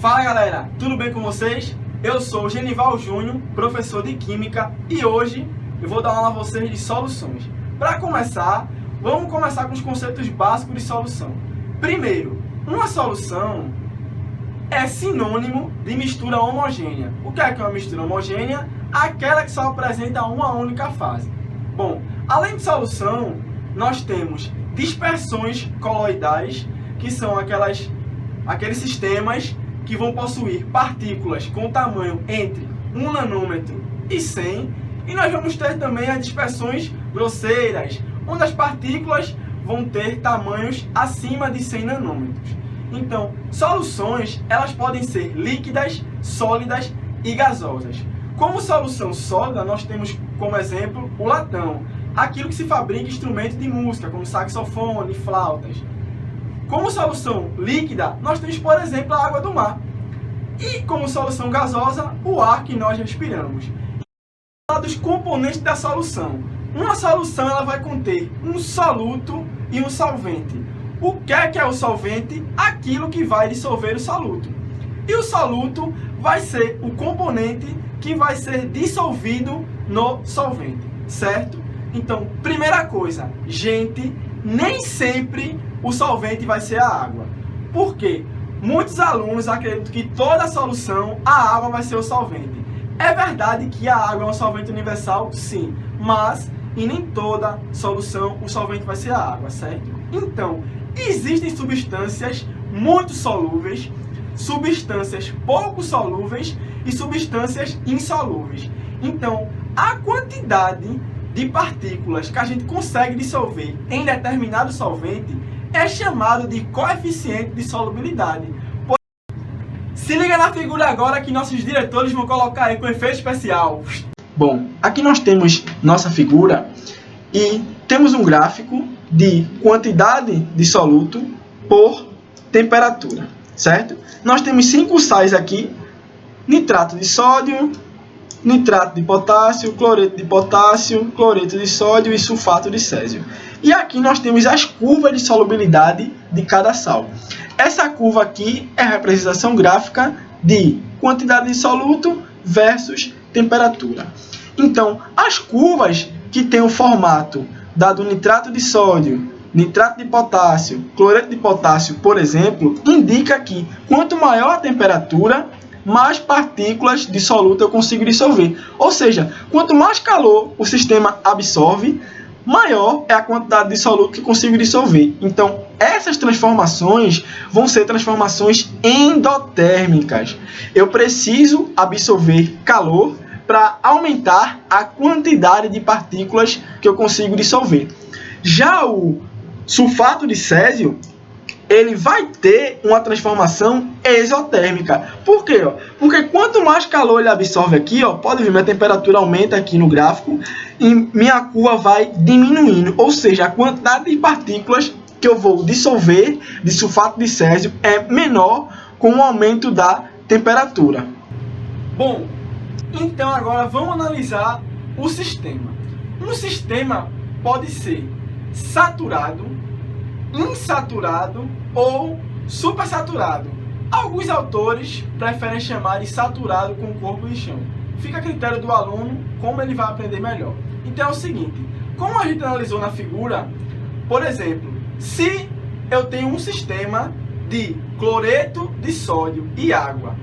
Fala galera, tudo bem com vocês? Eu sou o Genival Júnior, professor de Química, e hoje eu vou dar aula a vocês de soluções. Para começar, vamos começar com os conceitos básicos de solução. Primeiro, uma solução é sinônimo de mistura homogênea. O que é uma mistura homogênea? Aquela que só apresenta uma única fase. Bom, além de solução, nós temos dispersões coloidais, que são aqueles sistemas que vão possuir partículas com tamanho entre 1 nanômetro e 100. E nós vamos ter também as dispersões grosseiras, onde as partículas vão ter tamanhos acima de 100 nanômetros. Então, soluções, elas podem ser líquidas, sólidas e gasosas. Como solução sólida, nós temos como exemplo o latão, aquilo que se fabrica em instrumentos de música, como saxofone, flautas. Como solução líquida, nós temos, por exemplo, a água do mar. E como solução gasosa, o ar que nós respiramos. E dos componentes da solução. Uma solução ela vai conter um soluto e um solvente. O que é o solvente? Aquilo que vai dissolver o soluto. E o soluto vai ser o componente que vai ser dissolvido no solvente, certo? Então, primeira coisa, gente, nem sempre o solvente vai ser a água. Por quê? Muitos alunos acreditam que toda solução, a água vai ser o solvente. É verdade que a água é um solvente universal? Sim, mas em nem toda solução o solvente vai ser a água, certo? Então, existem substâncias muito solúveis, substâncias pouco solúveis e substâncias insolúveis. Então, a quantidade de partículas que a gente consegue dissolver em determinado solvente é chamado de coeficiente de solubilidade. Se liga na figura agora que nossos diretores vão colocar aí com efeito especial. Bom, aqui nós temos nossa figura e temos um gráfico de quantidade de soluto por temperatura, certo? Nós temos 5 sais aqui: nitrato de sódio, nitrato de potássio, cloreto de potássio, cloreto de sódio e sulfato de césio. E aqui nós temos as curvas de solubilidade de cada sal. Essa curva aqui é a representação gráfica de quantidade de soluto versus temperatura. Então, as curvas que têm o formato dado nitrato de sódio, nitrato de potássio, cloreto de potássio, por exemplo, indica que quanto maior a temperatura, mais partículas de soluto eu consigo dissolver. Ou seja, quanto mais calor o sistema absorve, maior é a quantidade de soluto que eu consigo dissolver. Então, essas transformações vão ser transformações endotérmicas. Eu preciso absorver calor para aumentar a quantidade de partículas que eu consigo dissolver. Já o sulfato de césio, ele vai ter uma transformação exotérmica. Por quê? Porque quanto mais calor ele absorve aqui, pode ver, minha temperatura aumenta aqui no gráfico e minha curva vai diminuindo. Ou seja, a quantidade de partículas que eu vou dissolver de sulfato de césio é menor com o aumento da temperatura. Bom, então agora vamos analisar o sistema. Um sistema pode ser saturado, insaturado ou supersaturado. Alguns autores preferem chamar de saturado com corpo de chão. Fica a critério do aluno como ele vai aprender melhor. Então é o seguinte, como a gente analisou na figura, por exemplo, se eu tenho um sistema de cloreto de sódio e água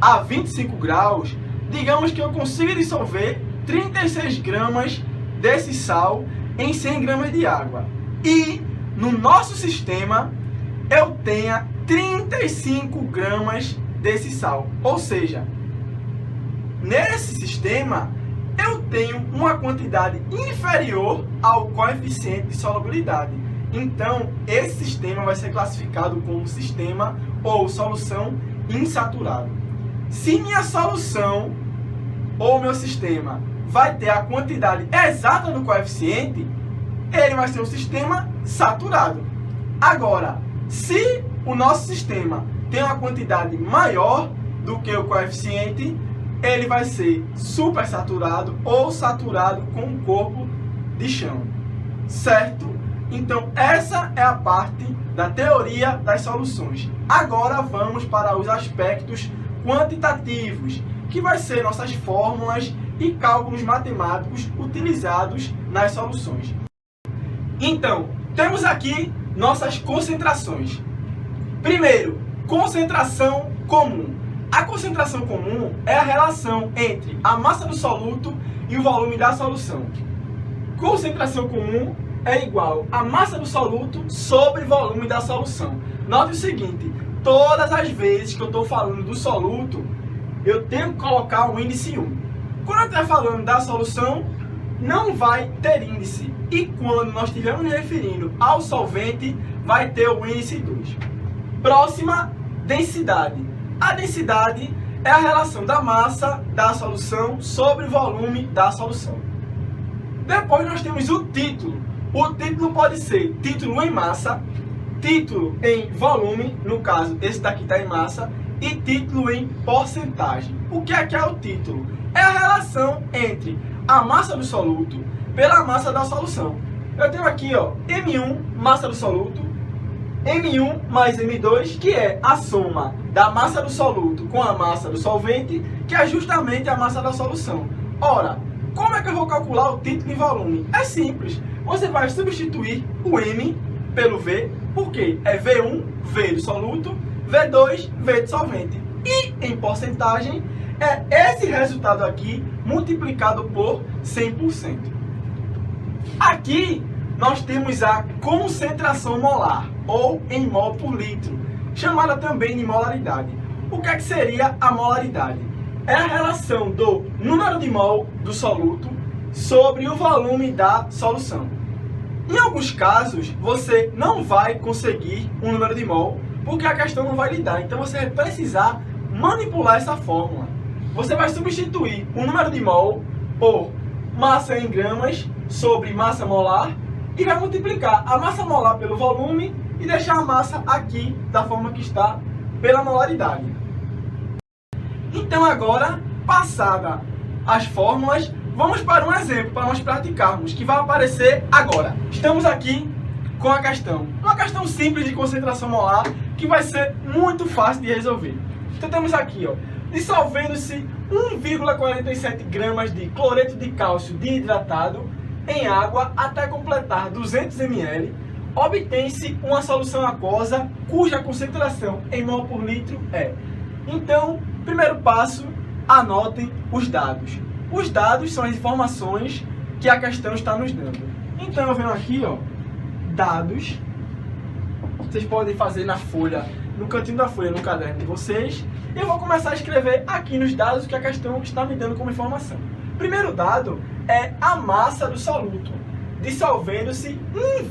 a 25 graus, digamos que eu consigo dissolver 36 gramas desse sal em 100 gramas de água. E no nosso sistema eu tenha 35 gramas desse sal. Ou seja, nesse sistema eu tenho uma quantidade inferior ao coeficiente de solubilidade. Então, esse sistema vai ser classificado como sistema ou solução insaturado. Se minha solução ou meu sistema vai ter a quantidade exata do coeficiente, ele vai ser um sistema saturado. Agora, se o nosso sistema tem uma quantidade maior do que o coeficiente, ele vai ser supersaturado ou saturado com um corpo de chão, certo? Então, essa é a parte da teoria das soluções. Agora vamos para os aspectos quantitativos, que vai ser nossas fórmulas e cálculos matemáticos utilizados nas soluções. Então, temos aqui nossas concentrações. Primeiro, concentração comum. A concentração comum é a relação entre a massa do soluto e o volume da solução. Concentração comum é igual a massa do soluto sobre volume da solução. Note o seguinte, todas as vezes que eu estou falando do soluto, eu tenho que colocar o índice 1. Quando eu estiver falando da solução, não vai ter índice. E quando nós estivermos nos referindo ao solvente, vai ter o índice 2. Próxima, densidade. A densidade é a relação da massa da solução sobre o volume da solução. Depois nós temos o título. O título pode ser título em massa, título em volume, no caso esse daqui está em massa, e título em porcentagem. O que é o título? É a relação entre a massa do soluto pela massa da solução. Eu tenho aqui, ó, M1, massa do soluto, M1 mais M2, que é a soma da massa do soluto com a massa do solvente, que é justamente a massa da solução. Ora, como é que eu vou calcular o título em volume? É simples. Você vai substituir o M pelo V, porque é V1, V do soluto, V2, V do solvente. E em porcentagem, é esse resultado aqui multiplicado por 100%. Aqui nós temos a concentração molar, ou em mol por litro, chamada também de molaridade. O que seria a molaridade? É a relação do número de mol do soluto sobre o volume da solução. Em alguns casos, você não vai conseguir um número de mol, porque a questão não vai lhe dar. Então você vai precisar manipular essa fórmula. Você vai substituir o número de mol por massa em gramas sobre massa molar e vai multiplicar a massa molar pelo volume e deixar a massa aqui da forma que está pela molaridade. Então agora, passada as fórmulas, vamos para um exemplo para nós praticarmos, que vai aparecer agora. Estamos aqui com a questão. Uma questão simples de concentração molar, que vai ser muito fácil de resolver. Então temos aqui, ó, dissolvendo-se 1,47 gramas de cloreto de cálcio desidratado em água até completar 200 ml, obtém-se uma solução aquosa cuja concentração em mol por litro é. Então, primeiro passo, anotem os dados. Os dados são as informações que a questão está nos dando. Então eu venho aqui, ó, dados. Vocês podem fazer na folha, no cantinho da folha, no caderno de vocês. E eu vou começar a escrever aqui nos dados o que a questão está me dando como informação. Primeiro dado é a massa do soluto, dissolvendo-se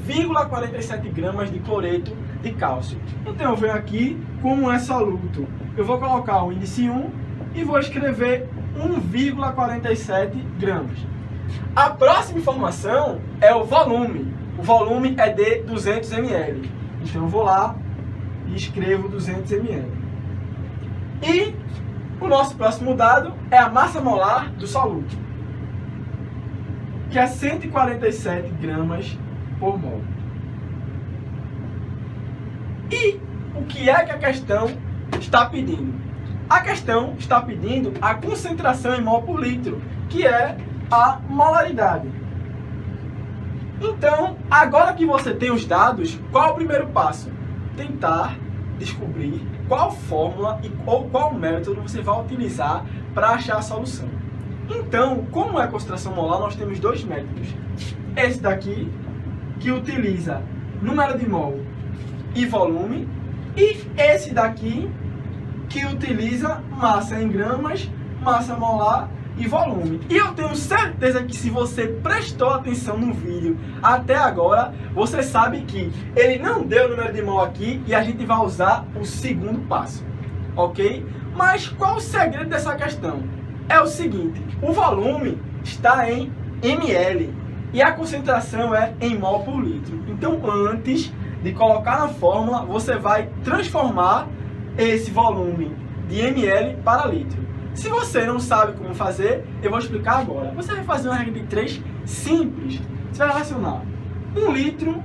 1,47 gramas de cloreto de cálcio. Então eu venho aqui, como é soluto, eu vou colocar o índice 1 e vou escrever 1,47 gramas. A próxima informação é o volume. O volume é de 200 ml. Então eu vou lá e escrevo 200 ml. E o nosso próximo dado é a massa molar do soluto, que é 147 gramas por mol. E o que é que a questão está pedindo? A questão está pedindo a concentração em mol por litro, que é a molaridade. Então, agora que você tem os dados, qual é o primeiro passo? Tentar descobrir qual fórmula ou qual método você vai utilizar para achar a solução. Então, como é a concentração molar, nós temos dois métodos. Esse daqui, que utiliza número de mol e volume, e esse daqui, que utiliza massa em gramas, massa molar e volume. E eu tenho certeza que se você prestou atenção no vídeo até agora, você sabe que ele não deu o número de mol aqui e a gente vai usar o segundo passo, ok? Mas qual o segredo dessa questão? É o seguinte, o volume está em ml e a concentração é em mol por litro. Então, antes de colocar na fórmula, você vai transformar esse volume de ml para litro. Se você não sabe como fazer, eu vou explicar agora. Você vai fazer uma regra de 3 simples. Você vai relacionar 1 litro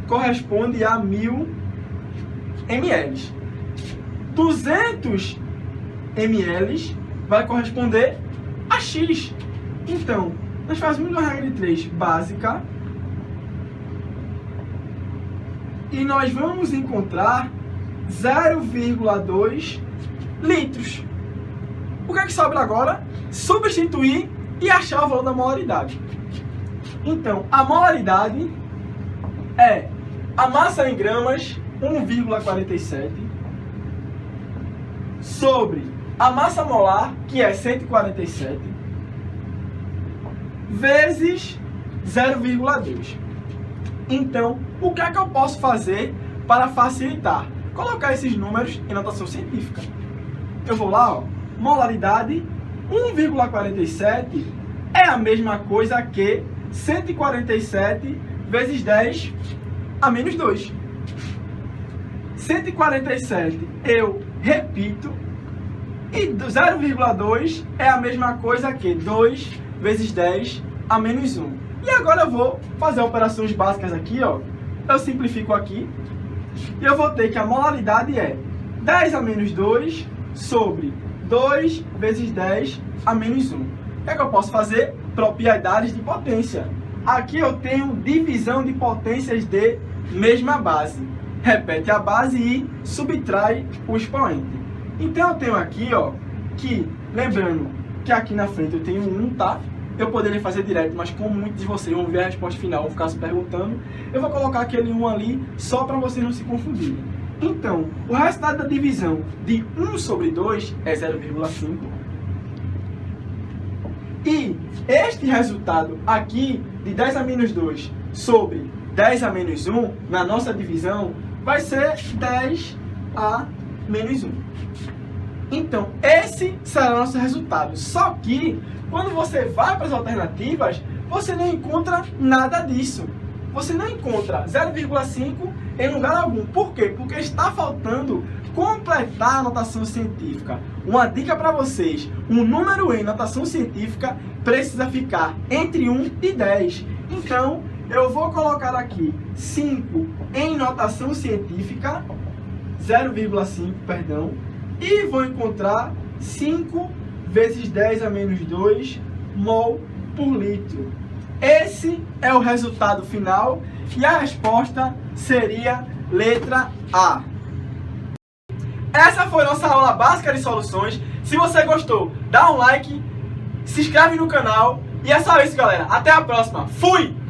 corresponde a 1000 ml. 200 ml vai corresponder a X. Então, nós fazemos uma regra de 3 básica e nós vamos encontrar 0,2 litros. O que é que sobra agora? Substituir e achar o valor da molaridade. Então, a molaridade é a massa em gramas, 1,47, sobre a massa molar, que é 147, vezes 0,2. Então, o que é que eu posso fazer para facilitar? Colocar esses números em notação científica. Eu vou lá, ó, molaridade 1,47 é a mesma coisa que 147 vezes 10 a menos 2. 147 eu repito e 0,2 é a mesma coisa que 2 vezes 10 a menos 1. E agora eu vou fazer operações básicas aqui, ó. Eu simplifico aqui e eu vou ter que a molaridade é 10 a menos 2 sobre 2 vezes 10 a menos 1. O que é que eu posso fazer? Propriedades de potência. Aqui eu tenho divisão de potências de mesma base. Repete a base e subtrai o expoente. Então eu tenho aqui, ó, que, lembrando que aqui na frente eu tenho 1, tá? Eu poderia fazer direto, mas como muitos de vocês vão ver a resposta final, vão ficar se perguntando, eu vou colocar aquele 1 ali só para vocês não se confundirem. Então, o resultado da divisão de 1 sobre 2 é 0,5. E este resultado aqui, de 10 a menos 2 sobre 10 a menos 1, na nossa divisão, vai ser 10 a menos 1. Então, esse será o nosso resultado. Só que, quando você vai para as alternativas, você não encontra nada disso. Você não encontra 0,5 em lugar algum. Por quê? Porque está faltando completar a notação científica. Uma dica para vocês: um número em notação científica precisa ficar entre 1 e 10. Então, eu vou colocar aqui 5 em notação científica, 0,5, perdão, e vou encontrar 5 vezes 10 a menos 2 mol por litro. Esse é o resultado final e a resposta seria letra A. Essa foi nossa aula básica de soluções. Se você gostou, dá um like, se inscreve no canal e é só isso, galera. Até a próxima. Fui!